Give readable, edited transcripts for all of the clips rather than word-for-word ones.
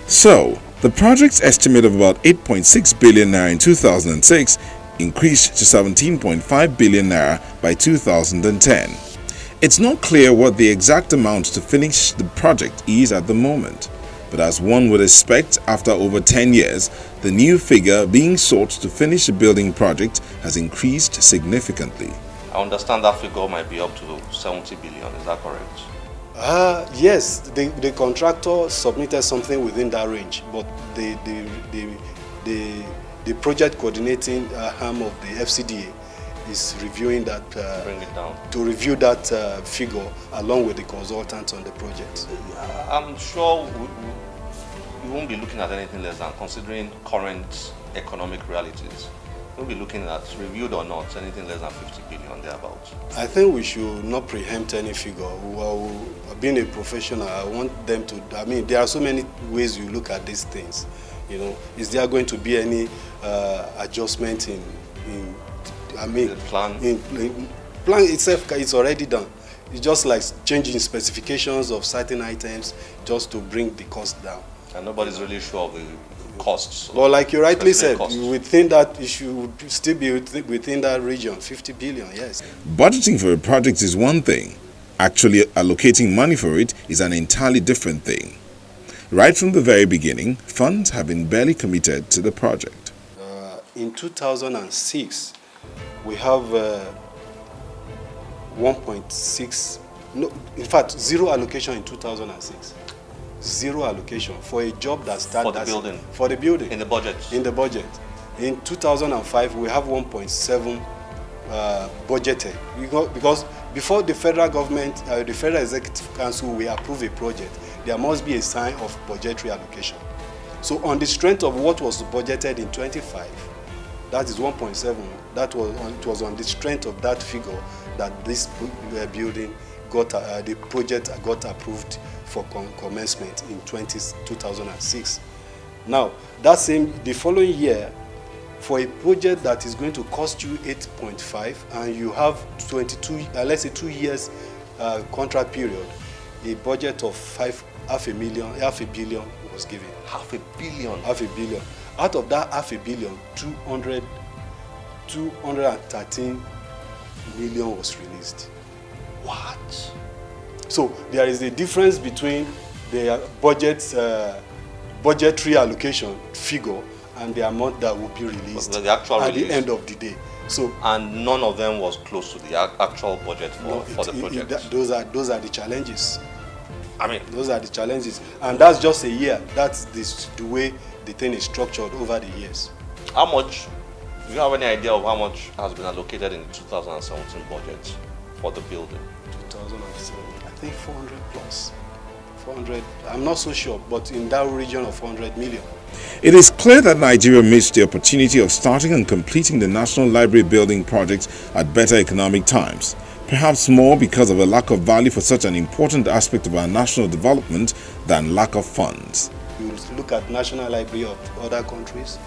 So, the project's estimate of about 8.6 billion naira in 2006 increased to 17.5 billion naira by 2010. It's not clear what the exact amount to finish the project is at the moment, but as one would expect after over 10 years, the new figure being sought to finish the building project has increased significantly. I understand that figure might be up to 70 billion, is that correct? Yes, the contractor submitted something within that range, but the project coordinating arm of the FCDA is reviewing that, bring it down, to review that figure along with the consultants on the project. I'm sure we won't be looking at anything less than, considering current economic realities, we'll be looking at, reviewed or not, anything less than 50 billion thereabouts. I think we should not preempt any figure. Well, being a professional, I want them to, I mean, there are so many ways you look at these things. You know, is there going to be any adjustment in the plan? Plan itself, it's already done. It's just like changing specifications of certain items just to bring the cost down. And nobody's really sure of the costs. Well, like you rightly said, you would think that it should still be within that region, 50 billion, yes. Budgeting for a project is one thing. Actually allocating money for it is an entirely different thing. Right from the very beginning, funds have been barely committed to the project. In 2006, we have 1.6, no, in fact, zero allocation in 2006. Zero allocation for a job that started for the building. For the building. In the budget. In the budget. In 2005, we have 1.7 budgeted. Because before the federal government, the Federal Executive Council will approve a project, there must be a sign of budgetary allocation. So on the strength of what was budgeted in 25, that is 1.7. That was it was on the strength of that figure that this building got the project got approved for commencement in 2006. Now, the following year, for a project that is going to cost you 8.5 and you have 22, let's say 2 years contract period, a budget of half a billion was given. Half a billion? Half a billion. Out of that half a billion, 213 million was released. What? So there is a difference between the budgetary allocation figure and the amount that will be released the actual at the end of the day. So, and none of them was close to the actual budget for the project. Those are the challenges. I mean, those are the challenges, and that's just a year. That's the way the thing is structured over the years. How much? Do you have any idea of how much has been allocated in the 2017 budget for the building? 2007, I think 400 plus. 400. I'm not so sure, but in that region of 400 million. It is clear that Nigeria missed the opportunity of starting and completing the National Library building project at better economic times. Perhaps more because of a lack of value for such an important aspect of our national development than lack of funds. You look at National Library of other countries,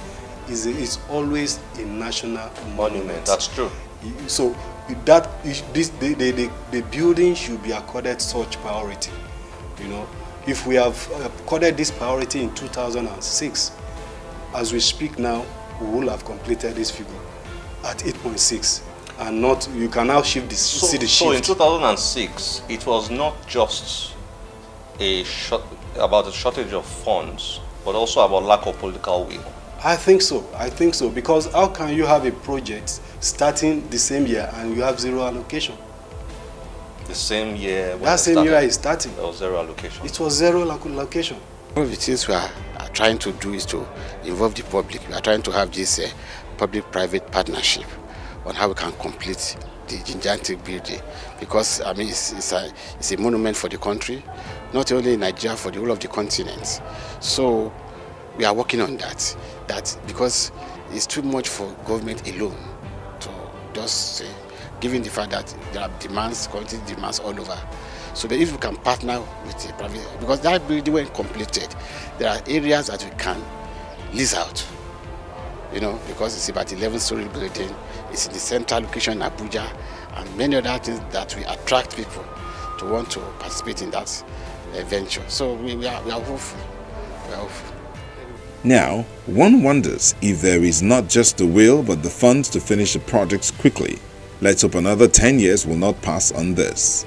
it's always a national monument. That's true. So that the building should be accorded such priority. You know, if we have accorded this priority in 2006, as we speak now, we will have completed this figure at 8.6. And not, you can now shift the, see the shift. So in 2006, it was not just about a shortage of funds, but also about lack of political will. I think so. I think so. Because how can you have a project starting the same year and you have zero allocation? The same year? That same year is starting. There was zero allocation. It was zero allocation. One of the things we are trying to do is to involve the public. We are trying to have this public-private partnership on how we can complete the gigantic building, because I mean it's a monument for the country, not only in Nigeria, for the whole of the continent. So we are working on that because it's too much for government alone to just given the fact that there are demands, quality demands all over. So but if we can partner with the private, because that building when completed, there are areas that we can lease out. You know, because it's about 11-story building, it's in the central location in Abuja, and many other things that will attract people to want to participate in that venture. So we are hopeful. We are hopeful. Now, one wonders if there is not just the will but the funds to finish the projects quickly. Let's hope another 10 years will not pass on this.